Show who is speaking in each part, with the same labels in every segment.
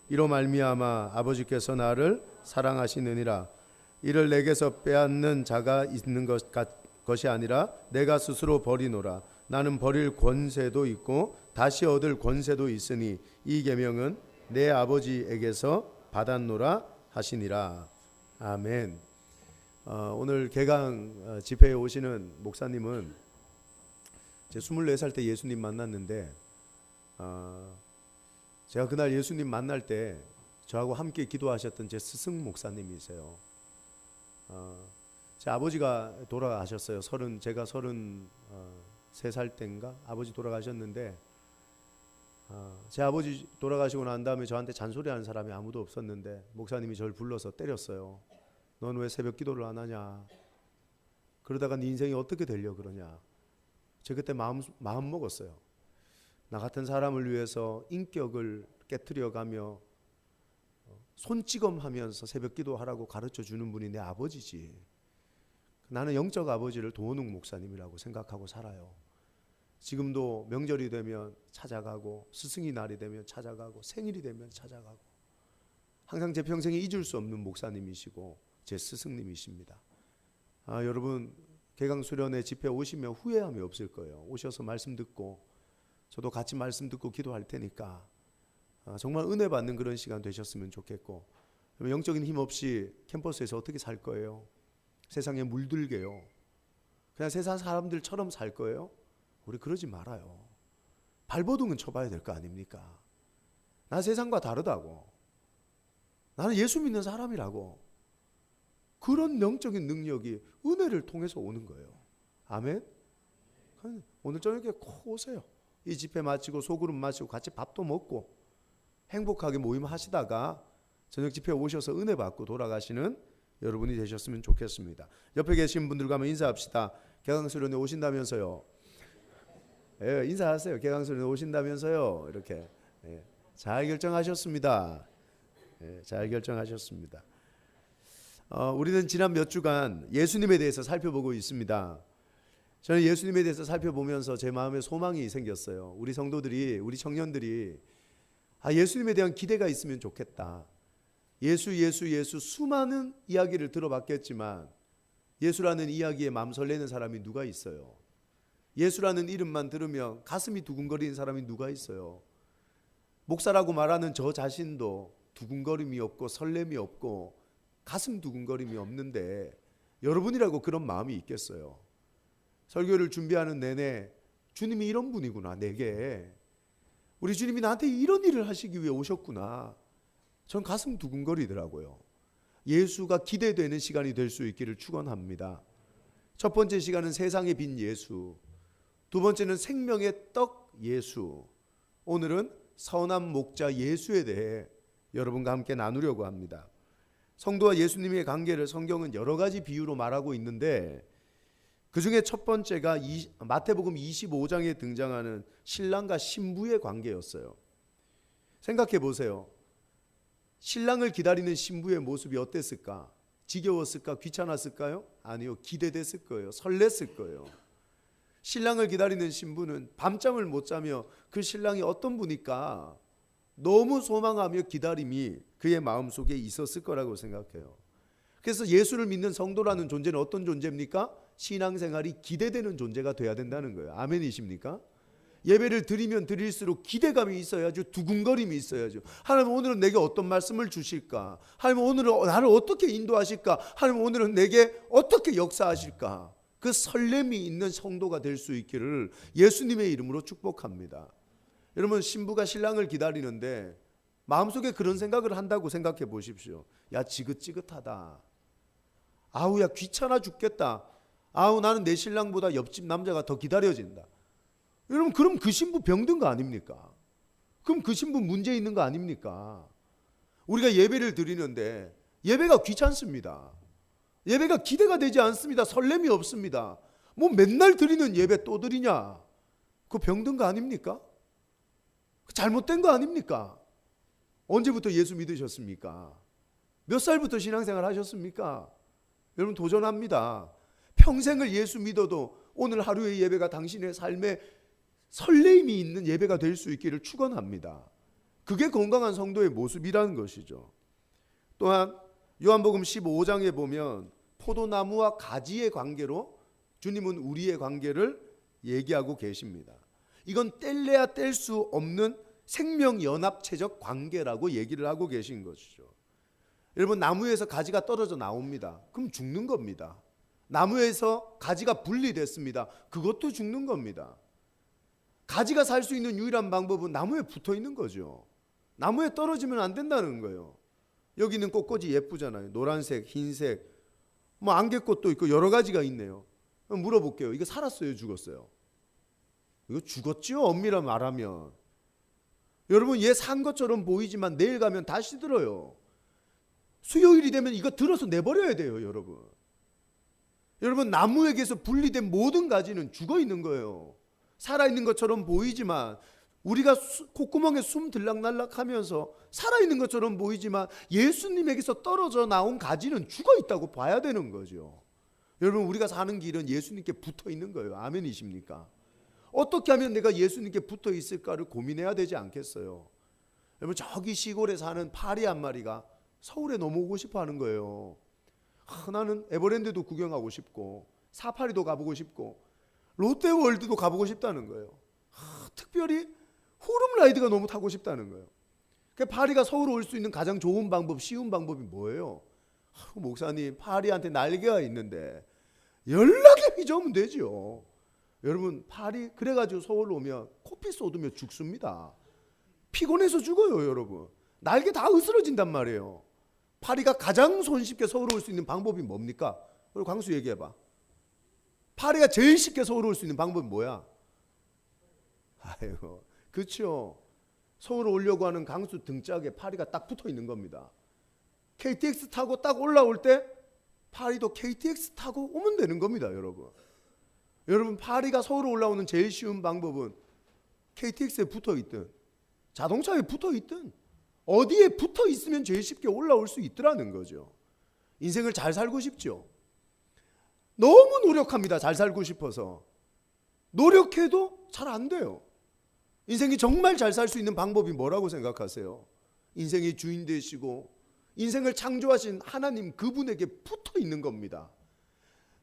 Speaker 1: 이로 말미암아 아버지께서 나를 사랑하시느니라. 이를 내게서 빼앗는 자가 있는 것이 아니라 내가 스스로 버리노라. 나는 버릴 권세도 있고 다시 얻을 권세도 있으니 이 계명은 내 아버지에게서 받았노라 하시니라. 아멘. 오늘 개강 집회에 오시는 목사님은 제 24살 때 예수님 만났는데 제가 그날 예수님 만날 때 저하고 함께 기도하셨던 제 스승 목사님이세요. 제 아버지가 돌아가셨어요. 제가 33살 때인가 아버지 돌아가셨는데 제 아버지 돌아가시고 난 다음에 저한테 잔소리하는 사람이 아무도 없었는데 목사님이 저를 불러서 때렸어요. 넌 왜 새벽 기도를 안 하냐? 그러다가 네 인생이 어떻게 되려 그러냐? 제가 그때 마음 먹었어요. 나 같은 사람을 위해서 인격을 깨트려가며 손찌검하면서 새벽 기도하라고 가르쳐주는 분이 내 아버지지. 나는 영적 아버지를 도원웅 목사님이라고 생각하고 살아요. 지금도 명절이 되면 찾아가고 스승의 날이 되면 찾아가고 생일이 되면 찾아가고 항상 제 평생에 잊을 수 없는 목사님이시고 제 스승님이십니다. 여러분 개강수련회 집회 오시면 후회함이 없을 거예요. 오셔서 말씀 듣고 저도 같이 말씀 듣고 기도할 테니까 정말 은혜 받는 그런 시간 되셨으면 좋겠고, 영적인 힘 없이 캠퍼스에서 어떻게 살 거예요? 세상에 물들게요. 그냥 세상 사람들처럼 살 거예요? 우리 그러지 말아요. 발버둥은 쳐봐야 될 거 아닙니까? 나 세상과 다르다고. 나는 예수 믿는 사람이라고. 그런 영적인 능력이 은혜를 통해서 오는 거예요. 아멘. 오늘 저녁에 꼭 오세요. 이 집회 마치고 소그룹 마치고 같이 밥도 먹고 행복하게 모임하시다가 저녁 집회 오셔서 은혜 받고 돌아가시는 여러분이 되셨으면 좋겠습니다. 옆에 계신 분들과 한번 인사합시다. 개강수련회 오신다면서요. 예, 인사하세요. 개강수련회 오신다면서요. 이렇게 잘 결정하셨습니다. 잘 결정하셨습니다. 우리는 지난 몇 주간 예수님에 대해서 살펴보고 있습니다. 저는 예수님에 대해서 살펴보면서 제 마음에 소망이 생겼어요. 우리 성도들이, 우리 청년들이 예수님에 대한 기대가 있으면 좋겠다. 예수 수많은 이야기를 들어봤겠지만 예수라는 이야기에 마음 설레는 사람이 누가 있어요? 예수라는 이름만 들으면 가슴이 두근거리는 사람이 누가 있어요? 목사라고 말하는 저 자신도 두근거림이 없고 설렘이 없고 가슴 두근거림이 없는데 여러분이라고 그런 마음이 있겠어요? 설교를 준비하는 내내 주님이 이런 분이구나, 내게 우리 주님이 나한테 이런 일을 하시기 위해 오셨구나. 전 가슴 두근거리더라고요. 예수가 기대되는 시간이 될 수 있기를 축원합니다. 첫 번째 시간은 세상의 빛 예수, 두 번째는 생명의 떡 예수, 오늘은 선한 목자 예수에 대해 여러분과 함께 나누려고 합니다. 성도와 예수님의 관계를 성경은 여러 가지 비유로 말하고 있는데 그 중에 첫 번째가 마태복음 25장에 등장하는 신랑과 신부의 관계였어요. 생각해 보세요. 신랑을 기다리는 신부의 모습이 어땠을까? 지겨웠을까? 귀찮았을까요? 아니요. 기대됐을 거예요. 설렜을 거예요. 신랑을 기다리는 신부는 밤잠을 못 자며 그 신랑이 어떤 분일까? 너무 소망하며 기다림이 그의 마음속에 있었을 거라고 생각해요. 그래서 예수를 믿는 성도라는 존재는 어떤 존재입니까? 신앙생활이 기대되는 존재가 돼야 된다는 거예요. 아멘이십니까? 예배를 드리면 드릴수록 기대감이 있어야죠. 두근거림이 있어야죠. 하나님 오늘은 내게 어떤 말씀을 주실까? 하나님 오늘은 나를 어떻게 인도하실까? 하나님 오늘은 내게 어떻게 역사하실까? 그 설렘이 있는 성도가 될 수 있기를 예수님의 이름으로 축복합니다. 여러분, 신부가 신랑을 기다리는데 마음속에 그런 생각을 한다고 생각해 보십시오. 야, 지긋지긋하다. 아우, 야, 귀찮아 죽겠다. 아우, 나는 내 신랑보다 옆집 남자가 더 기다려진다. 여러분, 그럼 그 신부 병든 거 아닙니까? 그럼 그 신부 문제 있는 거 아닙니까? 우리가 예배를 드리는데 예배가 귀찮습니다. 예배가 기대가 되지 않습니다. 설렘이 없습니다. 뭐 맨날 드리는 예배 또 드리냐? 그거 병든 거 아닙니까? 잘못된 거 아닙니까? 언제부터 예수 믿으셨습니까? 몇 살부터 신앙생활 하셨습니까? 여러분, 도전합니다. 평생을 예수 믿어도 오늘 하루의 예배가 당신의 삶에 설레임이 있는 예배가 될 수 있기를 축원합니다. 그게 건강한 성도의 모습이라는 것이죠. 또한 요한복음 15장에 보면 포도나무와 가지의 관계로 주님은 우리의 관계를 얘기하고 계십니다. 이건 뗄래야 뗄 수 없는 생명연합체적 관계라고 얘기를 하고 계신 것이죠. 여러분, 나무에서 가지가 떨어져 나옵니다. 그럼 죽는 겁니다. 나무에서 가지가 분리됐습니다. 그것도 죽는 겁니다. 가지가 살 수 있는 유일한 방법은 나무에 붙어 있는 거죠. 나무에 떨어지면 안 된다는 거예요. 여기는 꽃꽂이 예쁘잖아요. 노란색, 흰색, 뭐 안개꽃도 있고 여러 가지가 있네요. 물어볼게요. 이거 살았어요, 죽었어요? 이거 죽었죠, 엄밀히 말하면. 여러분, 얘 산 것처럼 보이지만 내일 가면 다시 들어요. 수요일이 되면 이거 들어서 내버려야 돼요, 여러분. 여러분, 나무에게서 분리된 모든 가지는 죽어 있는 거예요. 살아있는 것처럼 보이지만, 우리가 콧구멍에 숨 들락날락 하면서 살아있는 것처럼 보이지만 예수님에게서 떨어져 나온 가지는 죽어 있다고 봐야 되는 거죠. 여러분, 우리가 사는 길은 예수님께 붙어 있는 거예요. 아멘이십니까? 어떻게 하면 내가 예수님께 붙어 있을까를 고민해야 되지 않겠어요? 여러분, 저기 시골에 사는 파리 한 마리가 서울에 넘어오고 싶어 하는 거예요. 나는 에버랜드도 구경하고 싶고 사파리도 가보고 싶고 롯데월드도 가보고 싶다는 거예요. 특별히 후룸라이드가 너무 타고 싶다는 거예요. 그러니까 파리가 서울 올 수 있는 가장 좋은 방법, 쉬운 방법이 뭐예요? 목사님, 파리한테 날개가 있는데 연락에 휘저으면 되죠. 여러분, 파리 그래가지고 서울 오면 코피 쏟으며 죽습니다. 피곤해서 죽어요, 여러분. 날개 다 으스러진단 말이에요. 파리가 가장 손쉽게 서울 올 수 있는 방법이 뭡니까? 우리 광수 얘기해봐. 파리가 제일 쉽게 서울 올 수 있는 방법이 뭐야? 아이고, 그렇죠. 서울 오려고 하는 강수 등짝에 파리가 딱 붙어 있는 겁니다. KTX 타고 딱 올라올 때 파리도 KTX 타고 오면 되는 겁니다, 여러분. 여러분, 파리가 서울 올라오는 제일 쉬운 방법은 KTX에 붙어 있든 자동차에 붙어 있든 어디에 붙어 있으면 제일 쉽게 올라올 수 있더라는 거죠. 인생을 잘 살고 싶죠. 너무 노력합니다. 잘 살고 싶어서. 노력해도 잘 안 돼요. 인생이 정말 잘 살 수 있는 방법이 뭐라고 생각하세요? 인생의 주인 되시고 인생을 창조하신 하나님 그분에게 붙어 있는 겁니다.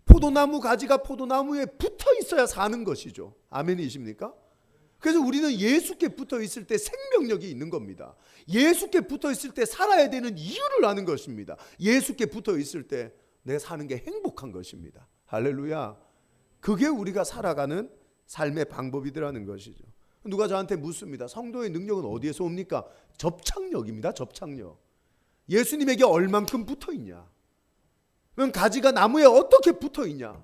Speaker 1: 포도나무 가지가 포도나무에 붙어 있어야 사는 것이죠. 아멘이십니까? 그래서 우리는 예수께 붙어 있을 때 생명력이 있는 겁니다. 예수께 붙어 있을 때 살아야 되는 이유를 아는 것입니다. 예수께 붙어 있을 때 내 사는 게 행복한 것입니다. 할렐루야. 그게 우리가 살아가는 삶의 방법이더라는 것이죠. 누가 저한테 묻습니다. 성도의 능력은 어디에서 옵니까? 접착력입니다. 접착력. 예수님에게 얼만큼 붙어 있냐? 그럼 가지가 나무에 어떻게 붙어 있냐?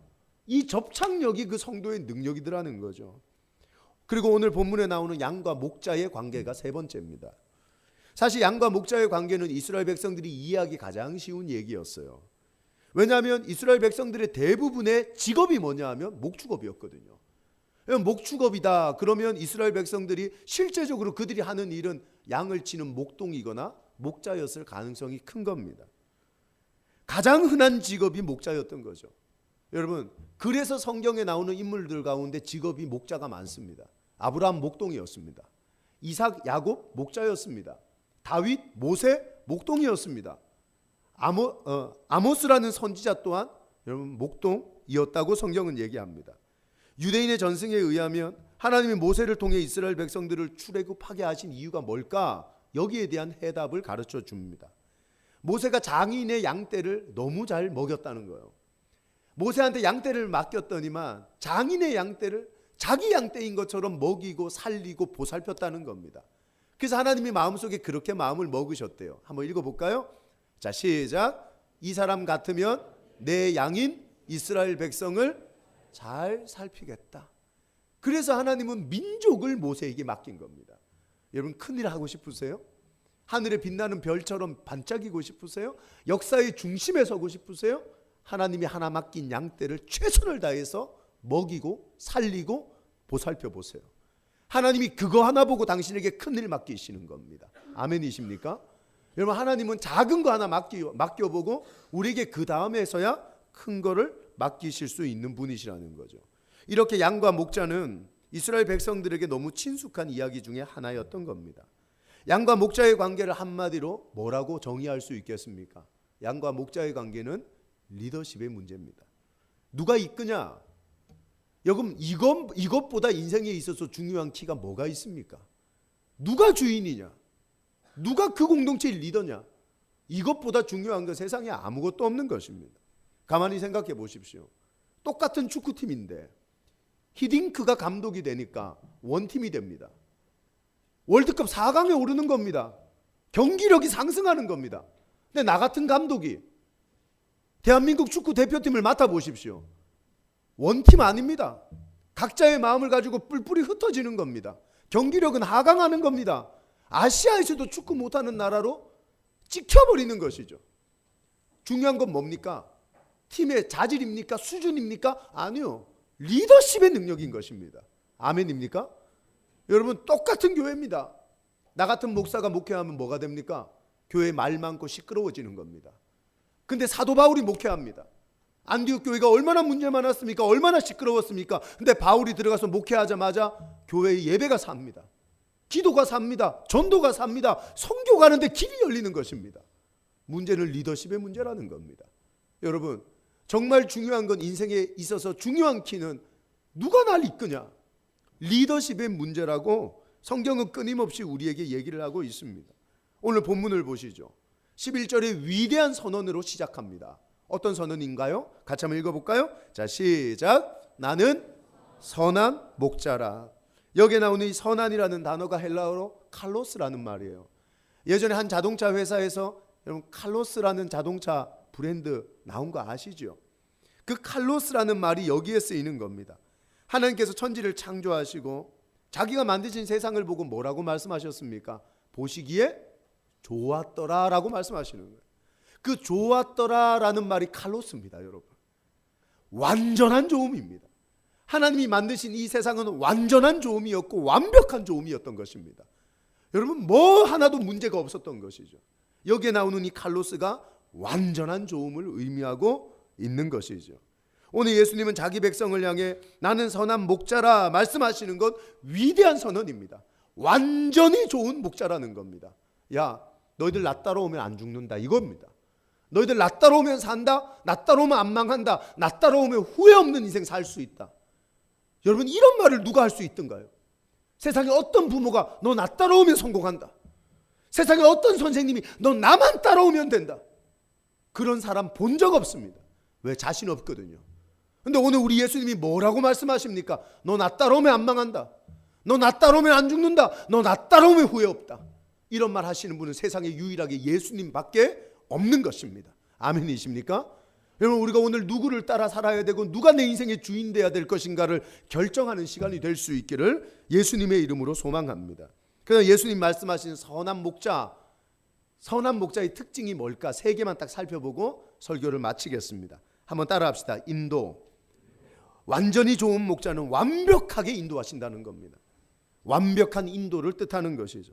Speaker 1: 이 접착력이 그 성도의 능력이더라는 거죠. 그리고 오늘 본문에 나오는 양과 목자의 관계가 세 번째입니다. 사실 양과 목자의 관계는 이스라엘 백성들이 이해하기 가장 쉬운 얘기였어요. 왜냐하면 이스라엘 백성들의 대부분의 직업이 뭐냐 하면 목축업이었거든요. 목축업이다 그러면 이스라엘 백성들이 실제적으로 그들이 하는 일은 양을 치는 목동이거나 목자였을 가능성이 큰 겁니다. 가장 흔한 직업이 목자였던 거죠. 여러분, 그래서 성경에 나오는 인물들 가운데 직업이 목자가 많습니다. 아브라함 목동이었습니다. 이삭, 야곱 목자였습니다. 다윗, 모세 목동이었습니다. 아모스라는 선지자 또한 여러분 목동이었다고 성경은 얘기합니다. 유대인의 전승에 의하면 하나님이 모세를 통해 이스라엘 백성들을 출애굽하게 하신 이유가 뭘까? 여기에 대한 해답을 가르쳐 줍니다. 모세가 장인의 양떼를 너무 잘 먹였다는 거예요. 모세한테 양떼를 맡겼더니만 장인의 양떼를 자기 양떼인 것처럼 먹이고 살리고 보살폈다는 겁니다. 그래서 하나님이 마음속에 그렇게 마음을 먹으셨대요. 한번 읽어볼까요? 자, 시작. 이 사람 같으면 내 양인 이스라엘 백성을 잘 살피겠다. 그래서 하나님은 민족을 모세에게 맡긴 겁니다. 여러분, 큰일 하고 싶으세요? 하늘에 빛나는 별처럼 반짝이고 싶으세요? 역사의 중심에 서고 싶으세요? 하나님이 하나 맡긴 양떼를 최선을 다해서 먹이고 살리고 보살펴 보세요. 하나님이 그거 하나 보고 당신에게 큰일 맡기시는 겁니다. 아멘이십니까? 여러분, 하나님은 작은 거 하나 맡겨보고 우리에게 그 다음에서야 큰 거를 맡기실 수 있는 분이시라는 거죠. 이렇게 양과 목자는 이스라엘 백성들에게 너무 친숙한 이야기 중에 하나였던 겁니다. 양과 목자의 관계를 한마디로 뭐라고 정의할 수 있겠습니까? 양과 목자의 관계는 리더십의 문제입니다. 누가 이끄냐? 여러분, 이것보다 인생에 있어서 중요한 키가 뭐가 있습니까? 누가 주인이냐? 누가 그 공동체의 리더냐? 이것보다 중요한 건 세상에 아무것도 없는 것입니다. 가만히 생각해 보십시오. 똑같은 축구팀인데 히딩크가 감독이 되니까 원팀이 됩니다. 월드컵 4강에 오르는 겁니다. 경기력이 상승하는 겁니다. 근데 나 같은 감독이 대한민국 축구 대표팀을 맡아보십시오. 원팀 아닙니다. 각자의 마음을 가지고 뿔뿔이 흩어지는 겁니다. 경기력은 하강하는 겁니다. 아시아에서도 축구 못하는 나라로 찍혀버리는 것이죠. 중요한 건 뭡니까? 팀의 자질입니까? 수준입니까? 아니요. 리더십의 능력인 것입니다. 아멘입니까? 여러분, 똑같은 교회입니다. 나 같은 목사가 목회하면 뭐가 됩니까? 교회 말 많고 시끄러워지는 겁니다. 근데 사도 바울이 목회합니다. 안디옥 교회가 얼마나 문제 많았습니까? 얼마나 시끄러웠습니까? 근데 바울이 들어가서 목회하자마자 교회의 예배가 삽니다. 기도가 삽니다. 전도가 삽니다. 선교 가는데 길이 열리는 것입니다. 문제는 리더십의 문제라는 겁니다. 여러분, 정말 중요한 건 인생에 있어서 중요한 키는 누가 날 이끄냐? 리더십의 문제라고 성경은 끊임없이 우리에게 얘기를 하고 있습니다. 오늘 본문을 보시죠. 11절에 위대한 선언으로 시작합니다. 어떤 선언인가요? 같이 한번 읽어볼까요? 자, 시작. 나는 선한 목자라. 여기에 나오는 이 선한이라는 단어가 헬라어로 칼로스라는 말이에요. 예전에 한 자동차 회사에서 여러분 칼로스라는 자동차 브랜드 나온 거 아시죠? 그 칼로스라는 말이 여기에 쓰이는 겁니다. 하나님께서 천지를 창조하시고 자기가 만드신 세상을 보고 뭐라고 말씀하셨습니까? 보시기에 좋았더라라고 말씀하시는 거예요. 그 좋았더라라는 말이 칼로스입니다, 여러분. 완전한 좋음입니다. 하나님이 만드신 이 세상은 완전한 좋음이었고 완벽한 좋음이었던 것입니다. 여러분, 뭐 하나도 문제가 없었던 것이죠. 여기에 나오는 이 칼로스가 완전한 좋음을 의미하고 있는 것이죠. 오늘 예수님은 자기 백성을 향해 나는 선한 목자라 말씀하시는 것 위대한 선언입니다. 완전히 좋은 목자라는 겁니다. 야, 너희들 나 따라오면 안 죽는다 이겁니다. 너희들 나 따라오면 산다. 나 따라오면 안 망한다. 나 따라오면 후회 없는 인생 살 수 있다. 여러분, 이런 말을 누가 할 수 있던가요? 세상에 어떤 부모가 너 나 따라오면 성공한다. 세상에 어떤 선생님이 너 나만 따라오면 된다. 그런 사람 본 적 없습니다. 왜? 자신 없거든요. 근데 오늘 우리 예수님이 뭐라고 말씀하십니까? 너 나 따라오면 안 망한다. 너 나 따라오면 안 죽는다. 너 나 따라오면 후회 없다. 이런 말 하시는 분은 세상에 유일하게 예수님밖에 없는 것입니다. 아멘이십니까? 여러분, 우리가 오늘 누구를 따라 살아야 되고 누가 내 인생의 주인 되어야 될 것인가를 결정하는 시간이 될 수 있기를 예수님의 이름으로 소망합니다. 그래서 예수님 말씀하신 선한 목자, 선한 목자의 특징이 뭘까? 세 개만 딱 살펴보고 설교를 마치겠습니다. 한번 따라합시다. 인도. 완전히 좋은 목자는 완벽하게 인도하신다는 겁니다. 완벽한 인도를 뜻하는 것이죠.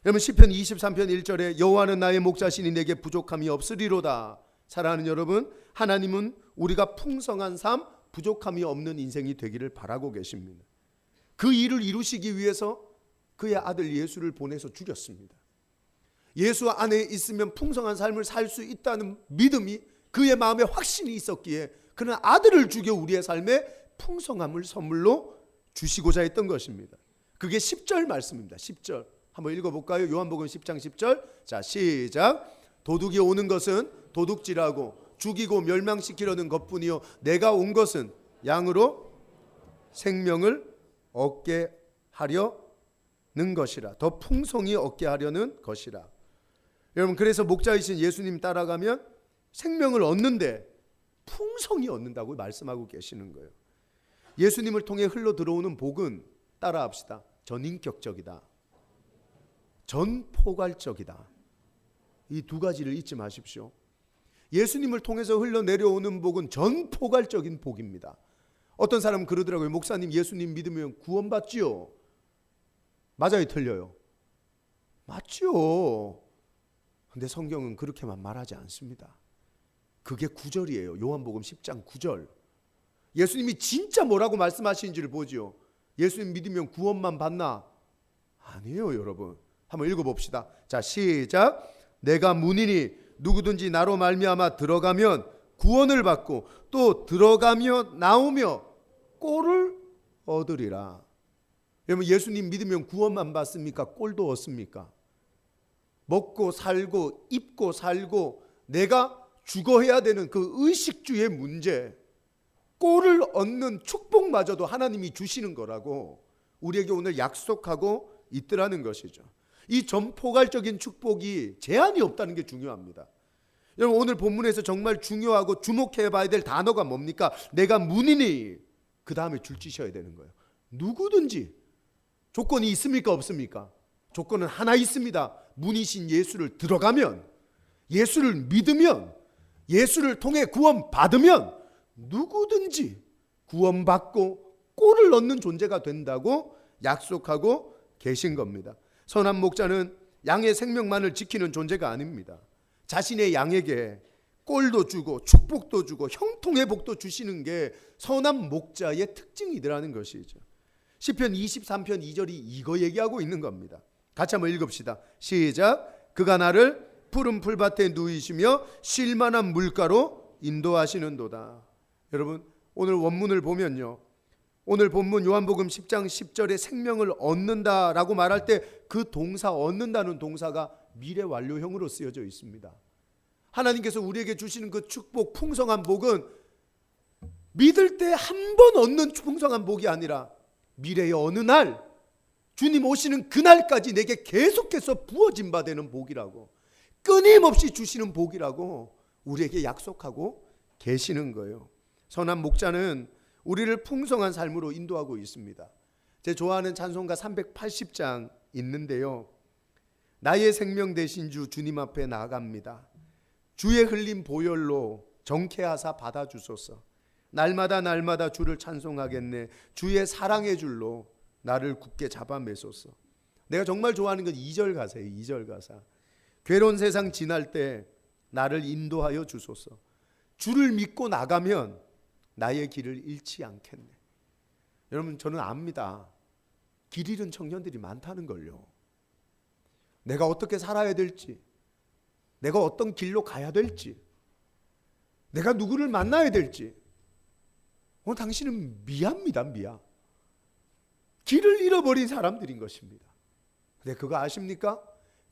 Speaker 1: 여러분, 시편 23편 1절에 여호와는 나의 목자시니 내게 부족함이 없으리로다. 사랑하는 여러분, 하나님은 우리가 풍성한 삶, 부족함이 없는 인생이 되기를 바라고 계십니다. 그 일을 이루시기 위해서 그의 아들 예수를 보내서 죽였습니다. 예수 안에 있으면 풍성한 삶을 살 수 있다는 믿음이 그의 마음에 확신이 있었기에 그는 아들을 죽여 우리의 삶에 풍성함을 선물로 주시고자 했던 것입니다. 그게 10절 말씀입니다. 10절 한번 읽어볼까요? 요한복음 10장 10절. 자, 시작. 도둑이 오는 것은 도둑질하고 죽이고 멸망시키려는 것뿐이요 내가 온 것은 양으로 생명을 얻게 하려는 것이라. 더 풍성히 얻게 하려는 것이라. 여러분, 그래서 목자이신 예수님 따라가면 생명을 얻는데 풍성히 얻는다고 말씀하고 계시는 거예요. 예수님을 통해 흘러 들어오는 복은 따라합시다. 전인격적이다. 전포괄적이다. 이 두 가지를 잊지 마십시오. 예수님을 통해서 흘러내려오는 복은 전포괄적인 복입니다. 어떤 사람은 그러더라고요. 목사님, 예수님 믿으면 구원받지요? 맞아요, 틀려요? 맞지요. 근데 성경은 그렇게만 말하지 않습니다. 그게 9절이에요. 요한복음 10장 9절. 예수님이 진짜 뭐라고 말씀하시는지를 보지요. 예수님 믿으면 구원만 받나? 아니에요, 여러분. 한번 읽어봅시다. 자, 시작. 내가 문이니 누구든지 나로 말미암아 들어가면 구원을 받고 또 들어가며 나오며 꼴을 얻으리라. 여러분, 예수님 믿으면 구원만 받습니까? 꼴도 얻습니까? 먹고 살고 입고 살고 내가 죽어야 되는 그 의식주의 문제, 꼴을 얻는 축복마저도 하나님이 주시는 거라고 우리에게 오늘 약속하고 있더라는 것이죠. 이 전포괄적인 축복이 제한이 없다는 게 중요합니다. 여러분, 오늘 본문에서 정말 중요하고 주목해 봐야 될 단어가 뭡니까? 내가 문이니, 그 다음에 줄치셔야 되는 거예요. 누구든지. 조건이 있습니까? 없습니까? 조건은 하나 있습니다. 문이신 예수를 들어가면, 예수를 믿으면, 예수를 통해 구원 받으면 누구든지 구원받고 꼴을 얻는 존재가 된다고 약속하고 계신 겁니다. 선한 목자는 양의 생명만을 지키는 존재가 아닙니다. 자신의 양에게 꼴도 주고 축복도 주고 형통의 복도 주시는 게 선한 목자의 특징이더라는 것이죠. 시편 23편 2절이 이거 얘기하고 있는 겁니다. 같이 한번 읽읍시다. 시작. 그가 나를 푸른 풀밭에 누이시며 쉴만한 물가로 인도하시는도다. 여러분, 오늘 원문을 보면요, 오늘 본문 요한복음 10장 10절에 생명을 얻는다라고 말할 때 그 동사, 얻는다는 동사가 미래 완료형으로 쓰여져 있습니다. 하나님께서 우리에게 주시는 그 축복, 풍성한 복은 믿을 때 한 번 얻는 풍성한 복이 아니라 미래의 어느 날, 주님 오시는 그날까지 내게 계속해서 부어진 바 되는 복이라고, 끊임없이 주시는 복이라고 우리에게 약속하고 계시는 거예요. 선한 목자는 우리를 풍성한 삶으로 인도하고 있습니다. 제 좋아하는 찬송가 380장 있는데요, 나의 생명 되신 주 주님 앞에 나아갑니다. 주의 흘린 보혈로 정케하사 받아주소서. 날마다 날마다 주를 찬송하겠네. 주의 사랑의 줄로 나를 굳게 잡아 매소서. 내가 정말 좋아하는 건 2절 가사예요. 2절 가사. 괴로운 세상 지날 때 나를 인도하여 주소서. 주를 믿고 나가면 나의 길을 잃지 않겠네. 여러분, 저는 압니다. 길 잃은 청년들이 많다는 걸요. 내가 어떻게 살아야 될지, 내가 어떤 길로 가야 될지, 내가 누구를 만나야 될지, 당신은 미야입니다. 미야. 길을 잃어버린 사람들인 것입니다. 근데 그거 아십니까?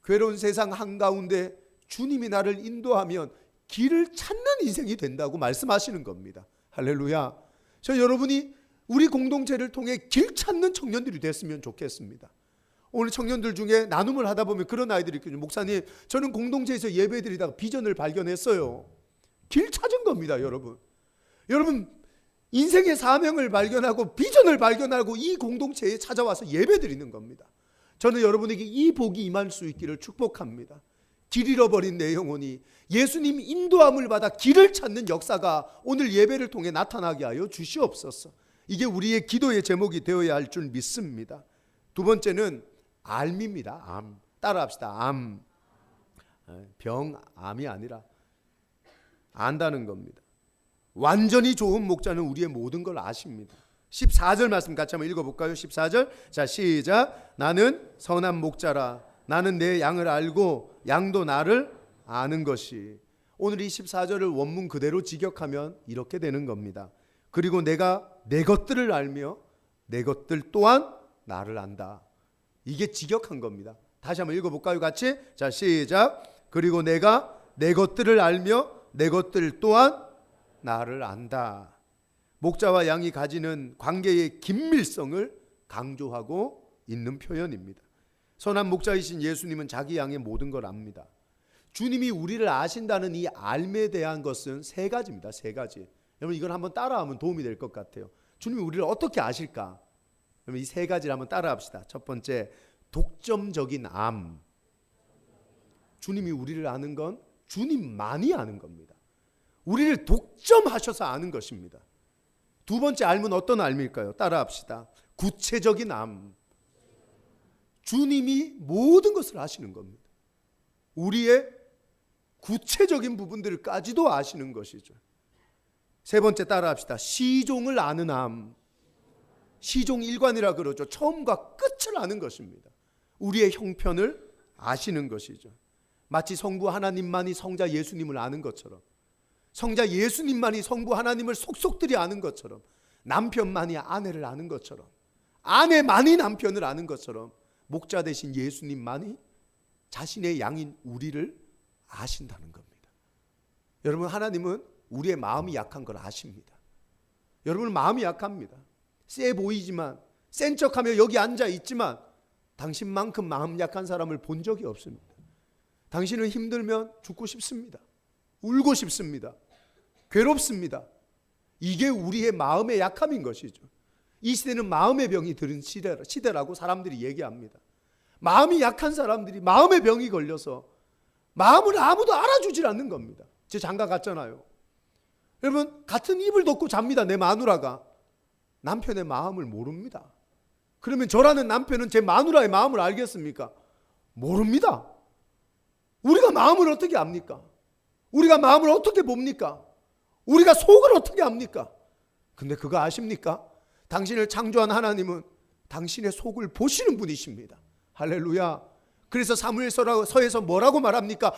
Speaker 1: 괴로운 세상 한가운데 주님이 나를 인도하면 길을 찾는 인생이 된다고 말씀하시는 겁니다. 할렐루야. 저 여러분이 우리 공동체를 통해 길 찾는 청년들이 됐으면 좋겠습니다. 오늘 청년들 중에 나눔을 하다 보면 그런 아이들이 있거든요. 목사님, 저는 공동체에서 예배드리다가 비전을 발견했어요. 길 찾은 겁니다, 여러분. 여러분, 인생의 사명을 발견하고 비전을 발견하고 이 공동체에 찾아와서 예배드리는 겁니다. 저는 여러분에게 이 복이 임할 수 있기를 축복합니다. 길 잃어버린 내 영혼이 예수님 인도함을 받아 길을 찾는 역사가 오늘 예배를 통해 나타나게 하여 주시옵소서. 이게 우리의 기도의 제목이 되어야 할 줄 믿습니다. 두 번째는 암입니다. 암. 따라합시다. 암. 병, 암이 아니라 안다는 겁니다. 완전히 좋은 목자는 우리의 모든 걸 아십니다. 14절 말씀 같이 한번 읽어볼까요? 14절. 자, 시작. 나는 선한 목자라. 나는 내 양을 알고 양도 나를 아는 것이. 오늘 이 14절을 원문 그대로 직역하면 이렇게 되는 겁니다. 그리고 내가 내 것들을 알며 내 것들 또한 나를 안다. 이게 직역한 겁니다. 다시 한번 읽어볼까요? 같이. 자, 시작. 그리고 내가 내 것들을 알며 내 것들 또한 나를 안다. 목자와 양이 가지는 관계의 긴밀성을 강조하고 있는 표현입니다. 선한 목자이신 예수님은 자기 양의 모든 걸 압니다. 주님이 우리를 아신다는 이 알에 대한 것은 세 가지입니다. 세 가지. 여러분, 이걸 한번 따라하면 도움이 될 것 같아요. 주님이 우리를 어떻게 아실까? 여러분, 이 세 가지를 한번 따라합시다. 첫 번째, 독점적인 암. 주님이 우리를 아는 건 주님만이 아는 겁니다. 우리를 독점하셔서 아는 것입니다. 두 번째 알면 어떤 알일까요? 따라합시다. 구체적인 암. 주님이 모든 것을 아시는 겁니다. 우리의 구체적인 부분들까지도 아시는 것이죠. 세 번째 따라합시다. 시종을 아는 암. 시종 일관이라 그러죠. 처음과 끝을 아는 것입니다. 우리의 형편을 아시는 것이죠. 마치 성부 하나님만이 성자 예수님을 아는 것처럼, 성자 예수님만이 성부 하나님을 속속들이 아는 것처럼, 남편만이 아내를 아는 것처럼, 아내만이 남편을 아는 것처럼, 목자 되신 예수님만이 자신의 양인 우리를 아신다는 겁니다. 여러분, 하나님은 우리의 마음이 약한 걸 아십니다. 여러분, 마음이 약합니다. 세 보이지만, 센 척하며 여기 앉아 있지만 당신만큼 마음 약한 사람을 본 적이 없습니다. 당신은 힘들면 죽고 싶습니다. 울고 싶습니다. 괴롭습니다. 이게 우리의 마음의 약함인 것이죠. 이 시대는 마음의 병이 들은 시대라고 사람들이 얘기합니다. 마음이 약한 사람들이 마음의 병이 걸려서 마음을 아무도 알아주질 않는 겁니다. 제 장가 갔잖아요. 여러분, 같은 이불 덮고 잡니다. 내 마누라가. 남편의 마음을 모릅니다. 그러면 저라는 남편은 제 마누라의 마음을 알겠습니까? 모릅니다. 우리가 마음을 어떻게 압니까? 우리가 마음을 어떻게 봅니까? 우리가 속을 어떻게 압니까? 근데 그거 아십니까? 당신을 창조한 하나님은 당신의 속을 보시는 분이십니다. 할렐루야. 그래서 사무엘서에서 뭐라고 말합니까?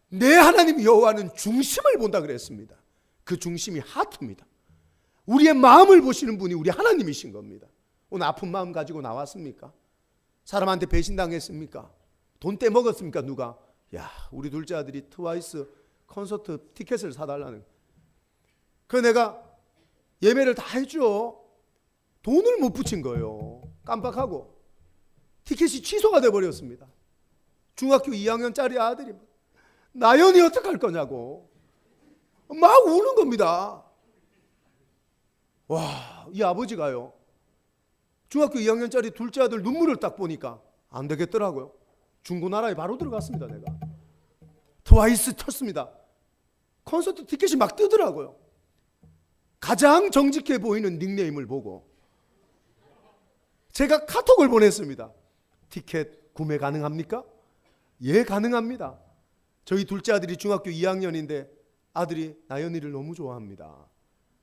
Speaker 1: 내 하나님 여호와는 중심을 본다 그랬습니다. 그 중심이 하트입니다. 우리의 마음을 보시는 분이 우리 하나님이신 겁니다. 오늘 아픈 마음 가지고 나왔습니까? 사람한테 배신당했습니까? 돈 떼먹었습니까? 누가? 야, 우리 둘째 아들이 트와이스 콘서트 티켓을 사달라는. 그 내가 예배를 다 해줘. 돈을 못 붙인 거예요. 깜빡하고. 티켓이 취소가 돼버렸습니다. 중학교 2학년짜리 아들이 나연이 어떡할 거냐고 막 우는 겁니다. 와, 이 아버지가요, 중학교 2학년짜리 둘째 아들 눈물을 딱 보니까 안 되겠더라고요. 중고나라에 바로 들어갔습니다. 내가 트와이스 쳤습니다. 콘서트 티켓이 막 뜨더라고요. 가장 정직해 보이는 닉네임을 보고 제가 카톡을 보냈습니다. 티켓 구매 가능합니까? 예, 가능합니다. 저희 둘째 아들이 중학교 2학년인데 아들이 나연이를 너무 좋아합니다.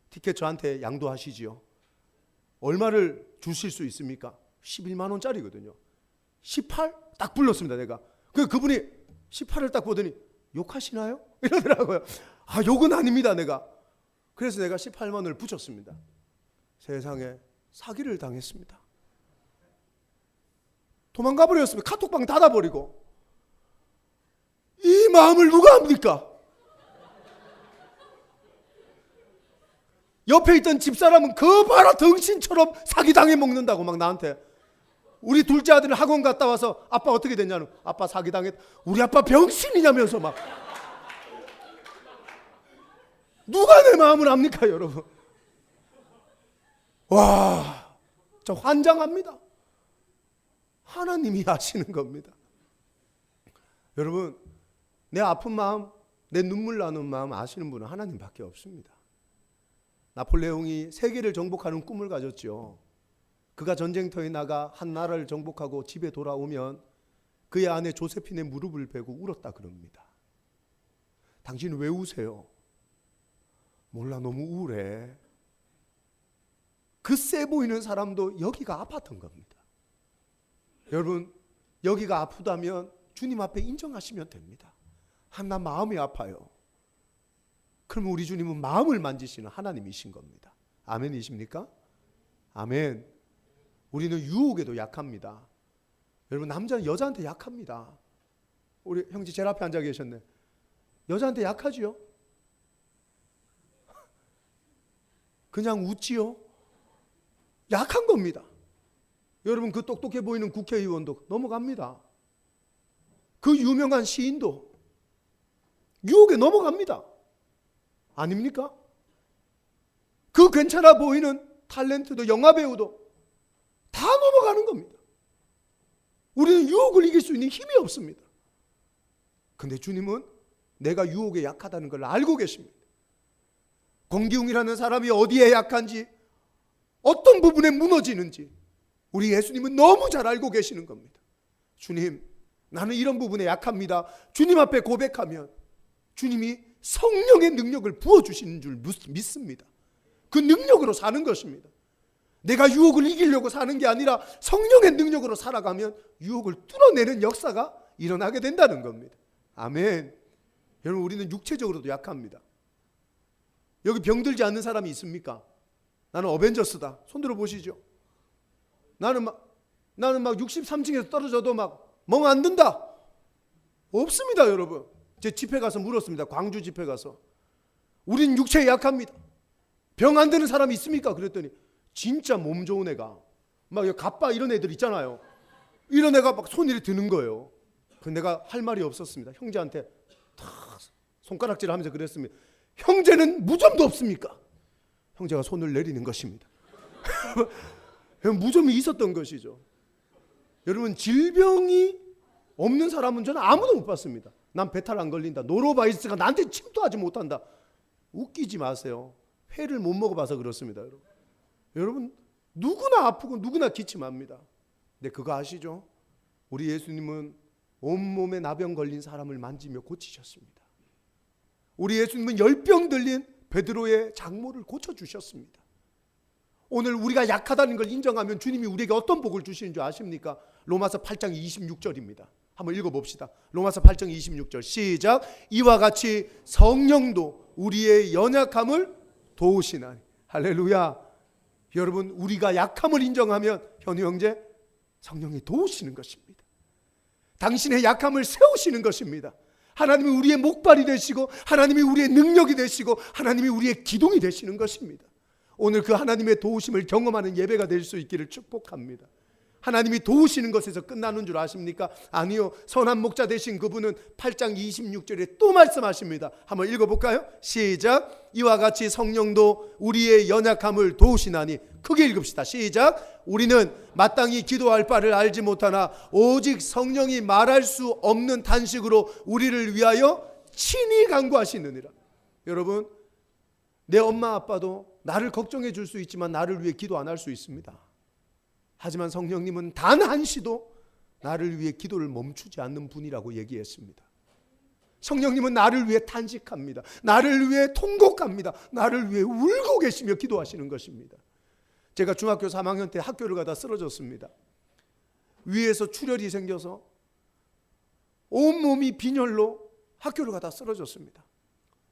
Speaker 1: 티켓 저한테 양도하시지요. 얼마를 주실 수 있습니까? 11만 원짜리거든요. 18? 딱 불렀습니다. 내가. 그분이 18을 딱 보더니 욕하시나요? 이러더라고요. 아, 욕은 아닙니다. 내가. 그래서 내가 18만 원을 붙였습니다. 세상에 사기를 당했습니다. 도망가 버렸습니다. 카톡방 닫아버리고. 이 마음을 누가 압니까? 옆에 있던 집사람은 그 봐라 덩신처럼 사기당해 먹는다고 막 나한테. 우리 둘째 아들은 학원 갔다 와서 아빠 어떻게 됐냐는, 아빠 사기당했. 우리 아빠 병신이냐면서 막. 누가 내 마음을 압니까, 여러분? 와, 저 환장합니다. 하나님이 아시는 겁니다. 여러분, 내 아픈 마음, 내 눈물 나는 마음 아시는 분은 하나님밖에 없습니다. 나폴레옹이 세계를 정복하는 꿈을 가졌죠. 그가 전쟁터에 나가 한 나라를 정복하고 집에 돌아오면 그의 아내 조세핀의 무릎을 베고 울었다 그럽니다. 당신 왜 우세요? 몰라, 너무 우울해. 그 세 보이는 사람도 여기가 아팠던 겁니다. 여러분, 여기가 아프다면 주님 앞에 인정하시면 됩니다. 나 마음이 아파요. 그러면 우리 주님은 마음을 만지시는 하나님이신 겁니다. 아멘이십니까? 아멘. 우리는 유혹에도 약합니다. 여러분, 남자는 여자한테 약합니다. 우리 형제 제일 앞에 앉아 계셨네. 여자한테 약하지요? 그냥 웃지요? 약한 겁니다. 여러분, 그 똑똑해 보이는 국회의원도 넘어갑니다. 그 유명한 시인도 유혹에 넘어갑니다. 아닙니까? 그 괜찮아 보이는 탤런트도, 영화배우도 다 넘어가는 겁니다. 우리는 유혹을 이길 수 있는 힘이 없습니다. 근데 주님은 내가 유혹에 약하다는 걸 알고 계십니다. 권기웅이라는 사람이 어디에 약한지, 어떤 부분에 무너지는지 우리 예수님은 너무 잘 알고 계시는 겁니다. 주님, 나는 이런 부분에 약합니다. 주님 앞에 고백하면 주님이 성령의 능력을 부어주시는 줄 믿습니다. 그 능력으로 사는 것입니다. 내가 유혹을 이기려고 사는 게 아니라 성령의 능력으로 살아가면 유혹을 뚫어내는 역사가 일어나게 된다는 겁니다. 아멘. 여러분, 우리는 육체적으로도 약합니다. 여기 병들지 않는 사람이 있습니까? 나는 어벤져스다. 손 들어 보시죠. 나는 막 63층에서 떨어져도 막 멍 안 든다. 없습니다, 여러분. 제 집회 가서 물었습니다. 광주 집회 가서. 우린 육체에 약합니다. 병 안 드는 사람이 있습니까? 그랬더니 진짜 몸 좋은 애가 막 갑바 이런 애들 있잖아요. 이런 애가 막 손이 드는 거예요. 그 내가 할 말이 없었습니다. 형제한테 탁 손가락질 하면서 그랬습니다. 형제는 무좀도 없습니까? 형제가 손을 내리는 것입니다. 무좀이 있었던 것이죠. 여러분, 질병이 없는 사람은 저는 아무도 못 봤습니다. 난 배탈 안 걸린다. 노로바이러스가 나한테 침투하지 못한다. 웃기지 마세요. 회를 못 먹어봐서 그렇습니다. 여러분, 누구나 아프고 누구나 기침합니다. 근데 그거 아시죠? 우리 예수님은 온몸에 나병 걸린 사람을 만지며 고치셨습니다. 우리 예수님은 열병 들린 베드로의 장모를 고쳐주셨습니다. 오늘 우리가 약하다는 걸 인정하면 주님이 우리에게 어떤 복을 주시는 줄 아십니까? 로마서 8장 26절입니다. 한번 읽어봅시다. 로마서 8장 26절 시작. 이와 같이 성령도 우리의 연약함을 도우시나니. 할렐루야. 여러분, 우리가 약함을 인정하면 현우 형제, 성령이 도우시는 것입니다. 당신의 약함을 세우시는 것입니다. 하나님이 우리의 목발이 되시고 하나님이 우리의 능력이 되시고 하나님이 우리의 기둥이 되시는 것입니다. 오늘 그 하나님의 도우심을 경험하는 예배가 될 수 있기를 축복합니다. 하나님이 도우시는 것에서 끝나는 줄 아십니까? 아니요. 선한 목자 되신 그분은 8장 26절에 또 말씀하십니다. 한번 읽어볼까요? 시작. 이와 같이 성령도 우리의 연약함을 도우시나니. 크게 읽읍시다. 시작. 우리는 마땅히 기도할 바를 알지 못하나 오직 성령이 말할 수 없는 탄식으로 우리를 위하여 친히 간구하시느니라. 여러분, 내 엄마 아빠도 나를 걱정해 줄 수 있지만 나를 위해 기도 안 할 수 있습니다. 하지만 성령님은 단 한시도 나를 위해 기도를 멈추지 않는 분이라고 얘기했습니다. 성령님은 나를 위해 탄식합니다. 나를 위해 통곡합니다. 나를 위해 울고 계시며 기도하시는 것입니다. 제가 중학교 3학년 때 학교를 가다 쓰러졌습니다. 위에서 출혈이 생겨서 온몸이 빈혈로 학교를 가다 쓰러졌습니다.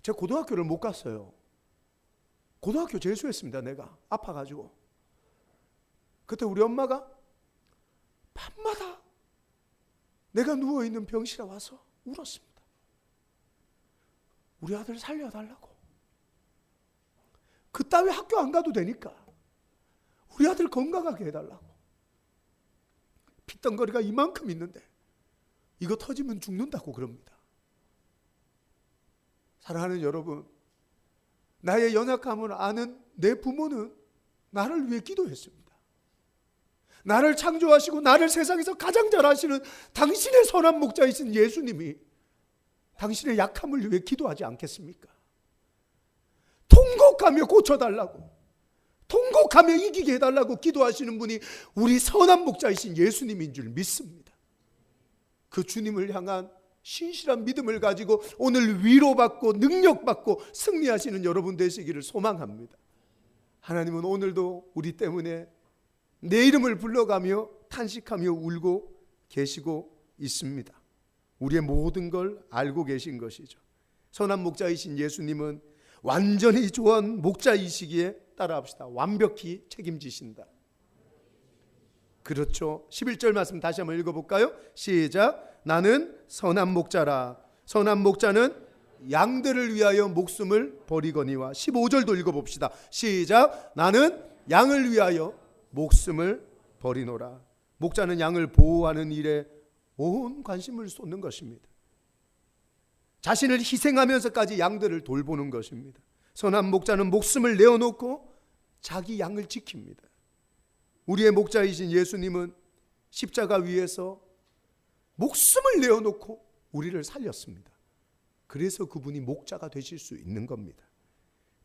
Speaker 1: 제가 고등학교를 못 갔어요. 고등학교 재수했습니다. 내가 아파가지고. 그때 우리 엄마가 밤마다 내가 누워있는 병실에 와서 울었습니다. 우리 아들 살려달라고. 그따위 학교 안 가도 되니까 우리 아들 건강하게 해달라고. 핏덩거리가 이만큼 있는데 이거 터지면 죽는다고 그럽니다. 사랑하는 여러분, 나의 연약함을 아는 내 부모는 나를 위해 기도했습니다. 나를 창조하시고 나를 세상에서 가장 잘 아시는 당신의 선한 목자이신 예수님이 당신의 약함을 위해 기도하지 않겠습니까? 통곡하며 고쳐달라고, 통곡하며 이기게 해달라고 기도하시는 분이 우리 선한 목자이신 예수님인 줄 믿습니다. 그 주님을 향한 신실한 믿음을 가지고 오늘 위로받고 능력받고 승리하시는 여러분 되시기를 소망합니다. 하나님은 오늘도 우리 때문에 내 이름을 불러가며 탄식하며 울고 계시고 있습니다. 우리의 모든 걸 알고 계신 것이죠. 선한 목자이신 예수님은 완전히 좋은 목자이시기에 따라합시다. 완벽히 책임지신다. 그렇죠. 11절 말씀 다시 한번 읽어볼까요? 시작. 나는 선한 목자라. 선한 목자는 양들을 위하여 목숨을 버리거니와. 15절도 읽어봅시다. 시작. 나는 양을 위하여 목숨을 버리노라. 목자는 양을 보호하는 일에 온 관심을 쏟는 것입니다. 자신을 희생하면서까지 양들을 돌보는 것입니다. 선한 목자는 목숨을 내어놓고 자기 양을 지킵니다. 우리의 목자이신 예수님은 십자가 위에서 목숨을 내어놓고 우리를 살렸습니다. 그래서 그분이 목자가 되실 수 있는 겁니다.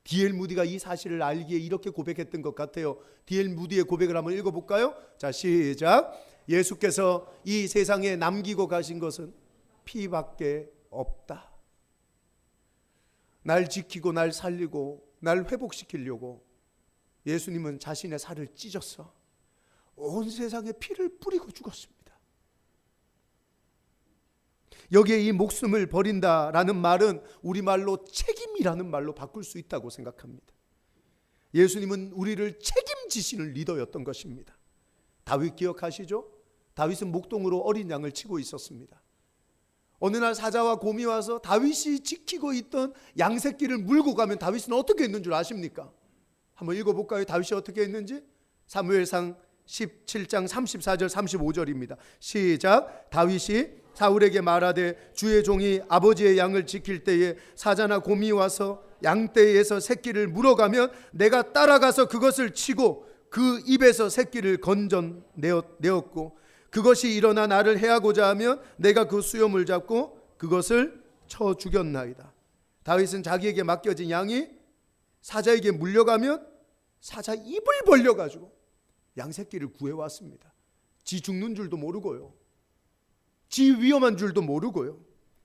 Speaker 1: D.L. 무디가 이 사실을 알기에 이렇게 고백했던 것 같아요. D.L. 무디의 고백을 한번 읽어볼까요? 자, 시작. 예수께서 이 세상에 남기고 가신 것은 피밖에 없다. 날 지키고 날 살리고 날 회복시키려고 예수님은 자신의 살을 찢어서 온 세상에 피를 뿌리고 죽었습니다. 여기에 이 목숨을 버린다라는 말은 우리말로 책임이라는 말로 바꿀 수 있다고 생각합니다. 예수님은 우리를 책임지시는 리더였던 것입니다. 다윗 기억하시죠? 다윗은 목동으로 어린 양을 치고 있었습니다. 어느 날 사자와 곰이 와서 다윗이 지키고 있던 양 새끼를 물고 가면 다윗은 어떻게 했는 줄 아십니까? 한번 읽어볼까요? 다윗이 어떻게 했는지? 사무엘상 17장 34절 35절입니다. 시작. 다윗이 사울에게 말하되 주의 종이 아버지의 양을 지킬 때에 사자나 곰이 와서 양떼에서 새끼를 물어가면 내가 따라가서 그것을 치고 그 입에서 새끼를 건져내었고 그것이 일어나 나를 해하고자 하면 내가 그 수염을 잡고 그것을 쳐 죽였나이다. 다윗은 자기에게 맡겨진 양이 사자에게 물려가면 사자 입을 벌려가지고 양새끼를 구해왔습니다. 지 죽는 줄도 모르고요, 지 위험한 줄도 모르고요.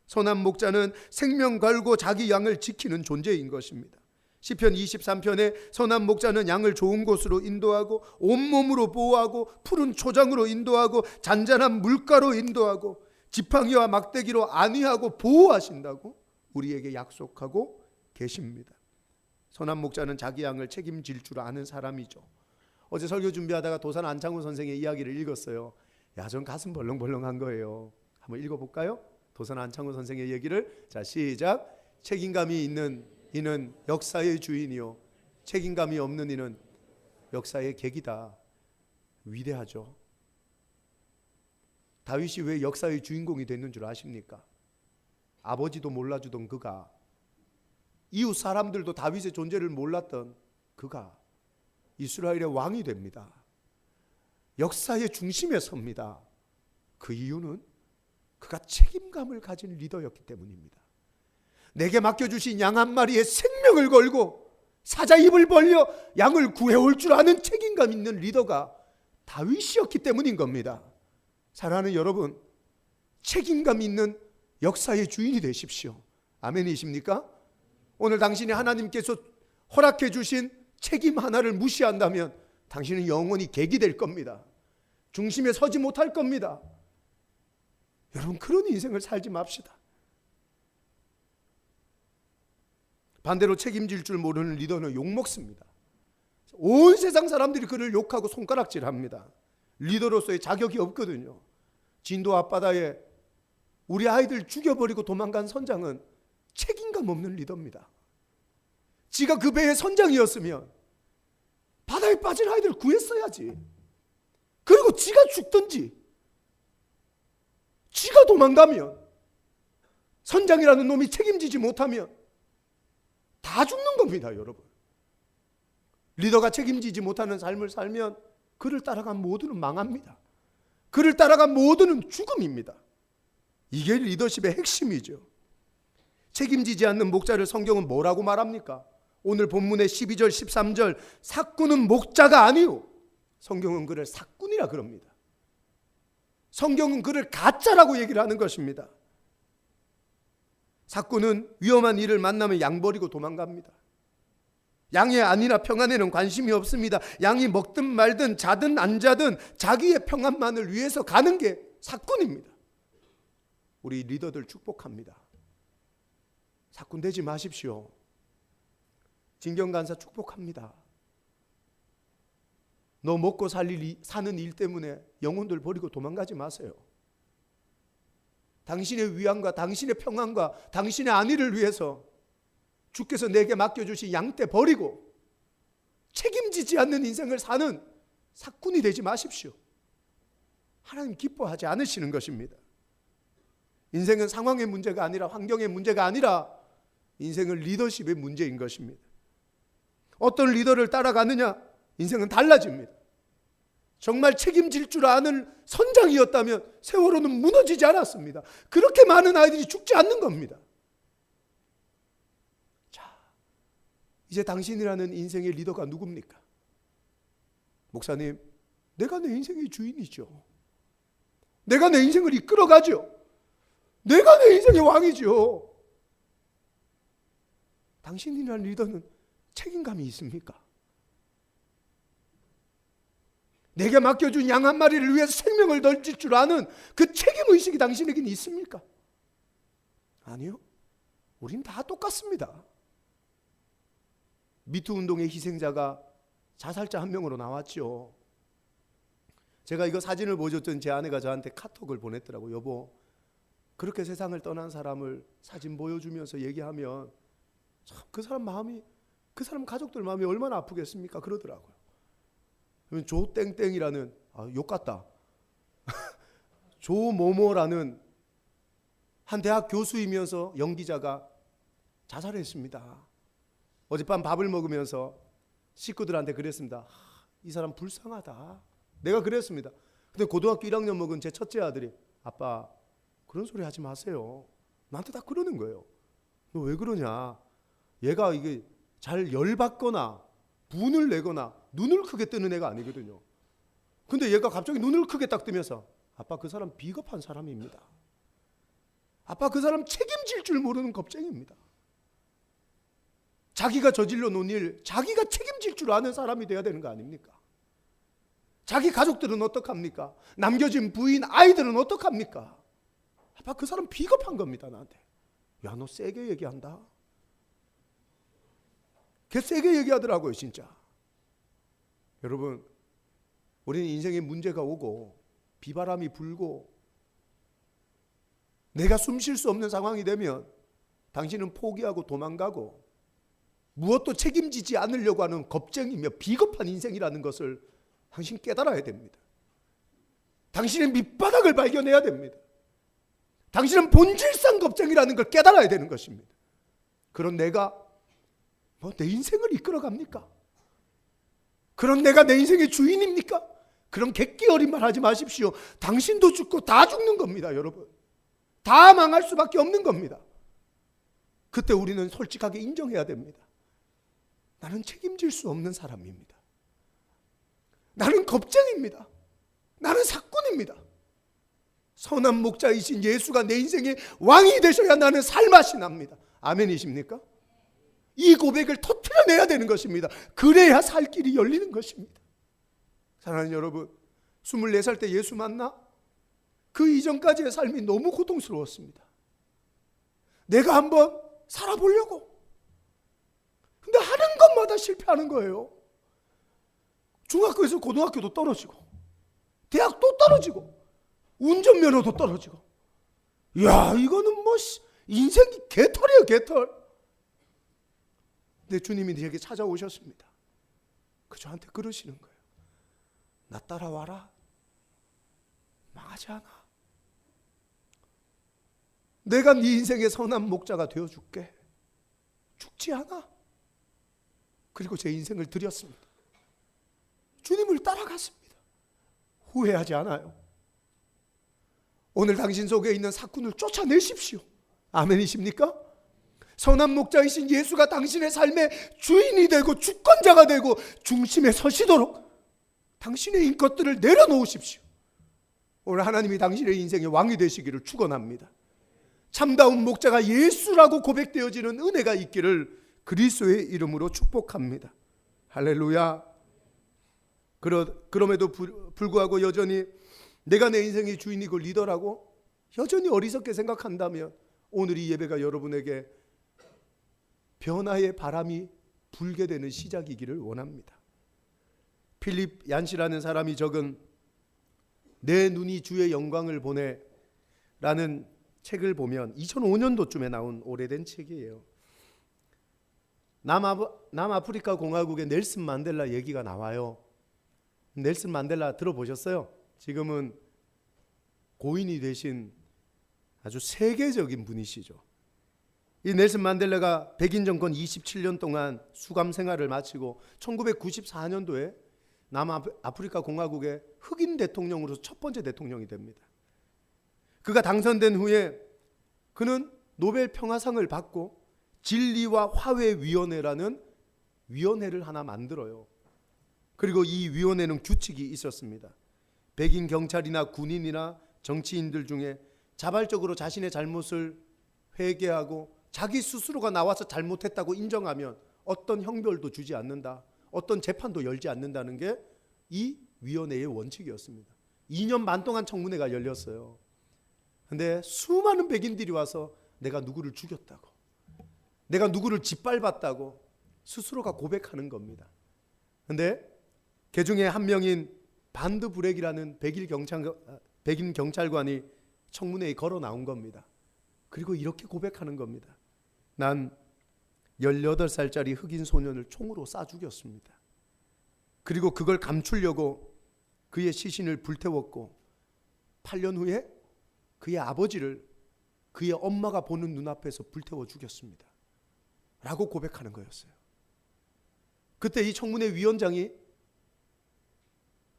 Speaker 1: 선한 목자는 생명 걸고 자기 양을 지키는 존재인 것입니다. 시편 23편에 선한 목자는 양을 좋은 곳으로 인도하고 온몸으로 보호하고 푸른 초장으로 인도하고 잔잔한 물가로 인도하고 지팡이와 막대기로 안위하고 보호하신다고 우리에게 약속하고 계십니다. 선한 목자는 자기 양을 책임질 줄 아는 사람이죠. 어제 설교 준비하다가 도산 안창호 선생의 이야기를 읽었어요. 야, 전 가슴 벌렁벌렁한 거예요. 한번 읽어볼까요? 도산 안창호 선생의 얘기를. 자, 시작. 책임감이 있는 이는 역사의 주인이요 책임감이 없는 이는 역사의 객이다. 위대하죠. 다윗이 왜 역사의 주인공이 됐는 줄 아십니까? 아버지도 몰라주던 그가, 이웃 사람들도 다윗의 존재를 몰랐던 그가 이스라엘의 왕이 됩니다. 역사의 중심에 섭니다. 그 이유는 그가 책임감을 가진 리더였기 때문입니다. 내게 맡겨주신 양 한 마리의 생명을 걸고 사자 입을 벌려 양을 구해올 줄 아는 책임감 있는 리더가 다윗이었기 때문인 겁니다. 사랑하는 여러분, 책임감 있는 역사의 주인이 되십시오. 아멘이십니까? 오늘 당신이 하나님께서 허락해 주신 책임 하나를 무시한다면 당신은 영원히 객이 될 겁니다. 중심에 서지 못할 겁니다. 여러분, 그런 인생을 살지 맙시다. 반대로 책임질 줄 모르는 리더는 욕먹습니다. 온 세상 사람들이 그를 욕하고 손가락질합니다. 리더로서의 자격이 없거든요. 진도 앞바다에 우리 아이들 죽여버리고 도망간 선장은 책임감 없는 리더입니다. 지가 그 배의 선장이었으면 바다에 빠진 아이들 구했어야지. 그리고 지가 죽든지 지가 도망가면, 선장이라는 놈이 책임지지 못하면 다 죽는 겁니다. 여러분, 리더가 책임지지 못하는 삶을 살면 그를 따라간 모두는 망합니다. 그를 따라간 모두는 죽음입니다. 이게 리더십의 핵심이죠. 책임지지 않는 목자를 성경은 뭐라고 말합니까? 오늘 본문의 12절 13절, 삭군은 목자가 아니요 성경은 그를 삭군이라 그럽니다. 성경은 그를 가짜라고 얘기를 하는 것입니다. 삭군은 위험한 일을 만나면 양 버리고 도망갑니다. 양의 안위나 평안에는 관심이 없습니다. 양이 먹든 말든 자든 안 자든 자기의 평안만을 위해서 가는 게 삭군입니다. 우리 리더들 축복합니다. 삭군 되지 마십시오. 진경간사 축복합니다. 너 먹고 사는 일 때문에 영혼들 버리고 도망가지 마세요. 당신의 위안과 당신의 평안과 당신의 안위를 위해서 주께서 내게 맡겨주신 양떼 버리고 책임지지 않는 인생을 사는 삭군이 되지 마십시오. 하나님 기뻐하지 않으시는 것입니다. 인생은 상황의 문제가 아니라 환경의 문제가 아니라 인생은 리더십의 문제인 것입니다. 어떤 리더를 따라가느냐, 인생은 달라집니다. 정말 책임질 줄 아는 선장이었다면 세월호는 무너지지 않았습니다. 그렇게 많은 아이들이 죽지 않는 겁니다. 자, 이제 당신이라는 인생의 리더가 누굽니까? 목사님, 내가 내 인생의 주인이죠. 내가 내 인생을 이끌어가죠. 내가 내 인생의 왕이죠. 당신이라는 리더는 책임감이 있습니까? 내게 맡겨준 양 한 마리를 위해서 생명을 던질 줄 아는 그 책임의식이 당신에게는 있습니까? 아니요. 우린 다 똑같습니다. 미투 운동의 희생자가 자살자 한 명으로 나왔죠. 제가 이거 사진을 보여줬더니 제 아내가 저한테 카톡을 보냈더라고요. 여보, 그렇게 세상을 떠난 사람을 사진 보여주면서 얘기하면 참 그 사람 마음이, 그 사람 가족들 마음이 얼마나 아프겠습니까? 그러더라고요. 조땡땡이라는, 욕 같다. 조모모라는 한 대학 교수이면서 연기자가 자살했습니다. 어젯밤 밥을 먹으면서 식구들한테 그랬습니다. 이 사람 불쌍하다. 내가 그랬습니다. 근데 고등학교 1학년 먹은 제 첫째 아들이, 아빠 그런 소리 하지 마세요. 나한테 다 그러는 거예요. 너 왜 그러냐. 얘가 이게 잘 열받거나 분을 내거나 눈을 크게 뜨는 애가 아니거든요. 근데 얘가 갑자기 눈을 크게 딱 뜨면서, 아빠 그 사람 비겁한 사람입니다. 아빠 그 사람 책임질 줄 모르는 겁쟁이입니다. 자기가 저질러 놓은 일, 자기가 책임질 줄 아는 사람이 돼야 되는 거 아닙니까? 자기 가족들은 어떡합니까? 남겨진 부인, 아이들은 어떡합니까? 아빠 그 사람 비겁한 겁니다. 나한테. 야, 너 세게 얘기한다. 걔 세게 얘기하더라고요, 진짜. 여러분, 우리는 인생에 문제가 오고 비바람이 불고 내가 숨 쉴 수 없는 상황이 되면 당신은 포기하고 도망가고 무엇도 책임지지 않으려고 하는 겁쟁이며 비겁한 인생이라는 것을 당신 깨달아야 됩니다. 당신의 밑바닥을 발견해야 됩니다. 당신은 본질상 겁쟁이라는 걸 깨달아야 되는 것입니다. 그런 내가 내 인생을 이끌어갑니까? 그런 내가 내 인생의 주인입니까? 그런 객기 어린 말 하지 마십시오. 당신도 죽고 다 죽는 겁니다, 여러분. 다 망할 수밖에 없는 겁니다. 그때 우리는 솔직하게 인정해야 됩니다. 나는 책임질 수 없는 사람입니다. 나는 겁쟁입니다. 나는 사꾼입니다. 선한 목자이신 예수가 내 인생의 왕이 되셔야 나는 살맛이 납니다. 아멘이십니까? 이 고백을 터뜨려내야 되는 것입니다. 그래야 살 길이 열리는 것입니다. 사랑하는 여러분, 24살 때 예수 만나? 그 이전까지의 삶이 너무 고통스러웠습니다. 내가 한번 살아보려고. 근데 하는 것마다 실패하는 거예요. 중학교에서 고등학교도 떨어지고, 대학도 떨어지고, 운전면허도 떨어지고. 이야, 이거는 인생이 개털이에요, 개털. 근데 주님이 저에게 찾아오셨습니다. 저한테 그러시는 거예요. 나 따라와라. 망하지 않아. 내가 네 인생의 선한 목자가 되어줄게. 죽지 않아. 그리고 제 인생을 드렸습니다. 주님을 따라갔습니다. 후회하지 않아요. 오늘 당신 속에 있는 사꾼을 쫓아내십시오. 아멘이십니까? 선한 목자이신 예수가 당신의 삶의 주인이 되고 주권자가 되고 중심에 서시도록 당신의 것들을 내려놓으십시오. 오늘 하나님이 당신의 인생의 왕이 되시기를 축원합니다. 참다운 목자가 예수라고 고백되어지는 은혜가 있기를 그리스도의 이름으로 축복합니다. 할렐루야. 그럼에도 불구하고 여전히 내가 내 인생의 주인이고 리더라고 여전히 어리석게 생각한다면 오늘 이 예배가 여러분에게 변화의 바람이 불게 되는 시작이기를 원합니다. 필립 얀시라는 사람이 적은 내 눈이 주의 영광을 보네 라는 책을 보면 2005년도쯤에 나온 오래된 책이에요. 남아프리카 공화국의 넬슨 만델라 얘기가 나와요. 넬슨 만델라 들어보셨어요? 지금은 고인이 되신 아주 세계적인 분이시죠. 이 넬슨 만델라가 백인 정권 27년 동안 수감 생활을 마치고 1994년도에 남아프리카 공화국의 흑인 대통령으로서 첫 번째 대통령이 됩니다. 그가 당선된 후에 그는 노벨 평화상을 받고 진리와 화해위원회라는 위원회를 하나 만들어요. 그리고 이 위원회는 규칙이 있었습니다. 백인 경찰이나 군인이나 정치인들 중에 자발적으로 자신의 잘못을 회개하고 자기 스스로가 나와서 잘못했다고 인정하면 어떤 형벌도 주지 않는다. 어떤 재판도 열지 않는다는 게 이 위원회의 원칙이었습니다. 2년 반 동안 청문회가 열렸어요. 근데 수많은 백인들이 와서 내가 누구를 죽였다고, 내가 누구를 짓밟았다고 스스로가 고백하는 겁니다. 근데 그 중에 한 명인 반드 브렉이라는 백인 경찰관이 청문회에 걸어 나온 겁니다. 그리고 이렇게 고백하는 겁니다. 난 18살짜리 흑인 소년을 총으로 쏴 죽였습니다. 그리고 그걸 감추려고 그의 시신을 불태웠고 8년 후에 그의 아버지를 그의 엄마가 보는 눈앞에서 불태워 죽였습니다. 라고 고백하는 거였어요. 그때 이 청문회 위원장이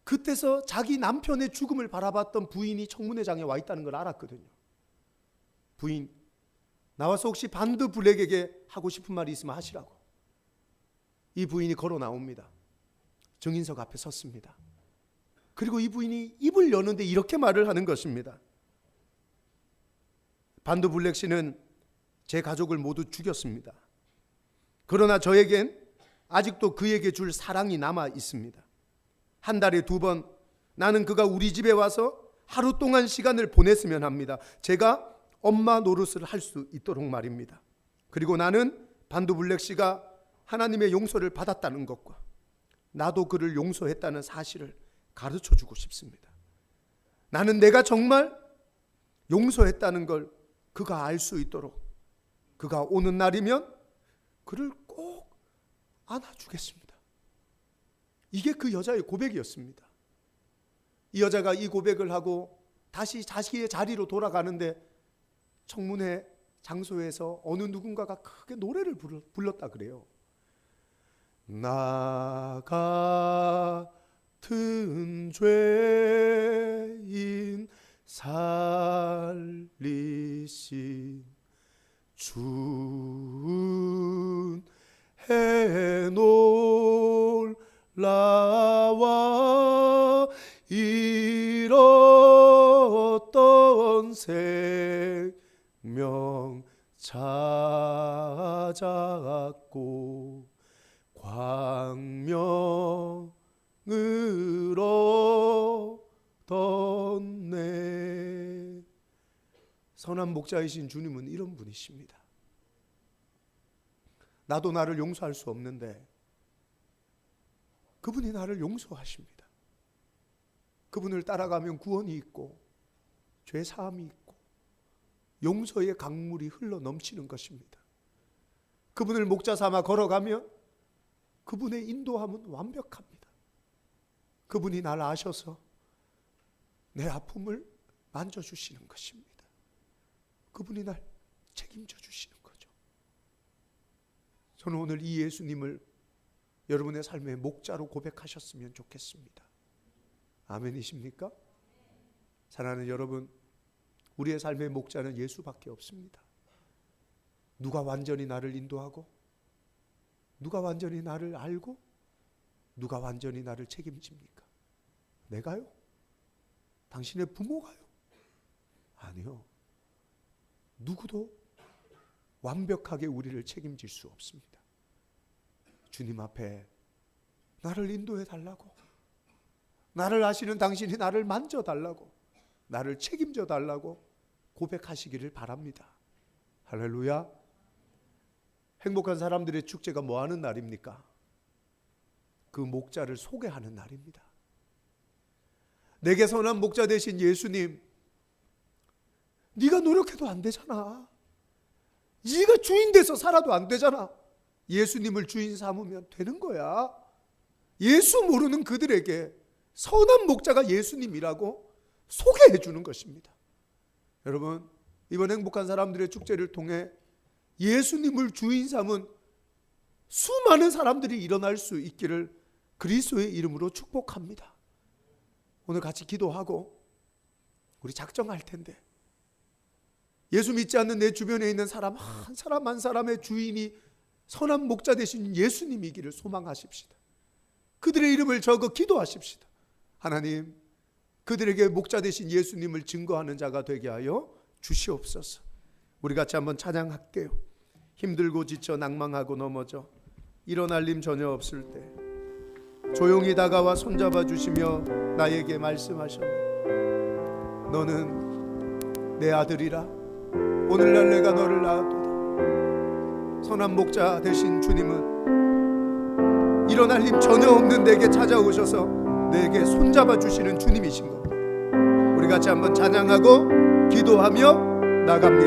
Speaker 1: 그때서 자기 남편의 죽음을 바라봤던 부인이 청문회장에 와 있다는 걸 알았거든요. 부인, 나와서 혹시 반드 블랙에게 하고 싶은 말이 있으면 하시라고. 이 부인이 걸어 나옵니다. 증인석 앞에 섰습니다. 그리고 이 부인이 입을 여는데 이렇게 말을 하는 것입니다. 반드 블랙 씨는 제 가족을 모두 죽였습니다. 그러나 저에겐 아직도 그에게 줄 사랑이 남아 있습니다. 한 달에 2번 나는 그가 우리 집에 와서 하루 동안 시간을 보냈으면 합니다. 제가 엄마 노릇을 할 수 있도록 말입니다. 그리고 나는 반드 블랙 씨가 하나님의 용서를 받았다는 것과 나도 그를 용서했다는 사실을 가르쳐 주고 싶습니다. 나는 내가 정말 용서했다는 걸 그가 알 수 있도록 그가 오는 날이면 그를 꼭 안아주겠습니다. 이게 그 여자의 고백이었습니다. 이 여자가 이 고백을 하고 다시 자식의 자리로 돌아가는데 청문회 장소에서 어느 누군가가 크게 노래를 불렀다 그래요. 나 같은 죄인 살리신 주은혜 놀라와 잃었던 생명 찾았고 광명을 얻었네. 선한 목자이신 주님은 이런 분이십니다. 나도 나를 용서할 수 없는데 그분이 나를 용서하십니다. 그분을 따라가면 구원이 있고 죄 사함이 있고 용서의 강물이 흘러 넘치는 것입니다. 그분을 목자 삼아 걸어가면 그분의 인도함은 완벽합니다. 그분이 날 아셔서 내 아픔을 만져주시는 것입니다. 그분이 날 책임져 주시는 거죠. 저는 오늘 이 예수님을 여러분의 삶의 목자로 고백하셨으면 좋겠습니다. 아멘이십니까? 사랑하는 여러분, 우리의 삶의 목자는 예수밖에 없습니다. 누가 완전히 나를 인도하고, 누가 완전히 나를 알고, 누가 완전히 나를 책임집니까? 내가요? 당신의 부모가요? 아니요. 누구도 완벽하게 우리를 책임질 수 없습니다. 주님 앞에 나를 인도해 달라고, 나를 아시는 당신이 나를 만져 달라고, 나를 책임져 달라고 고백하시기를 바랍니다. 할렐루야. 행복한 사람들의 축제가 뭐 하는 날입니까? 그 목자를 소개하는 날입니다. 내게 선한 목자 되신 예수님, 네가 노력해도 안 되잖아. 네가 주인 돼서 살아도 안 되잖아. 예수님을 주인 삼으면 되는 거야. 예수 모르는 그들에게 선한 목자가 예수님이라고 소개해 주는 것입니다. 여러분, 이번 행복한 사람들의 축제를 통해 예수님을 주인 삼은 수많은 사람들이 일어날 수 있기를 그리스도의 이름으로 축복합니다. 오늘 같이 기도하고 우리 작정할 텐데, 예수 믿지 않는 내 주변에 있는 사람 한 사람 한 사람의 주인이 선한 목자 되신 예수님이기를 소망하십시다. 그들의 이름을 적어 기도하십시다. 하나님, 그들에게 목자 되신 예수님을 증거하는 자가 되게 하여 주시옵소서. 우리 같이 한번 찬양할게요. 힘들고 지쳐 낭망하고 넘어져 일어날 힘 전혀 없을 때 조용히 다가와 손잡아 주시며 나에게 말씀하셨네. 너는 내 아들이라, 오늘날 내가 너를 낳았도다. 선한 목자 되신 주님은 일어날 힘 전혀 없는 내게 찾아오셔서 내게 손잡아 주시는 주님이신 겁니다. 우리 같이 한번 찬양하고 기도하며 나갑니다.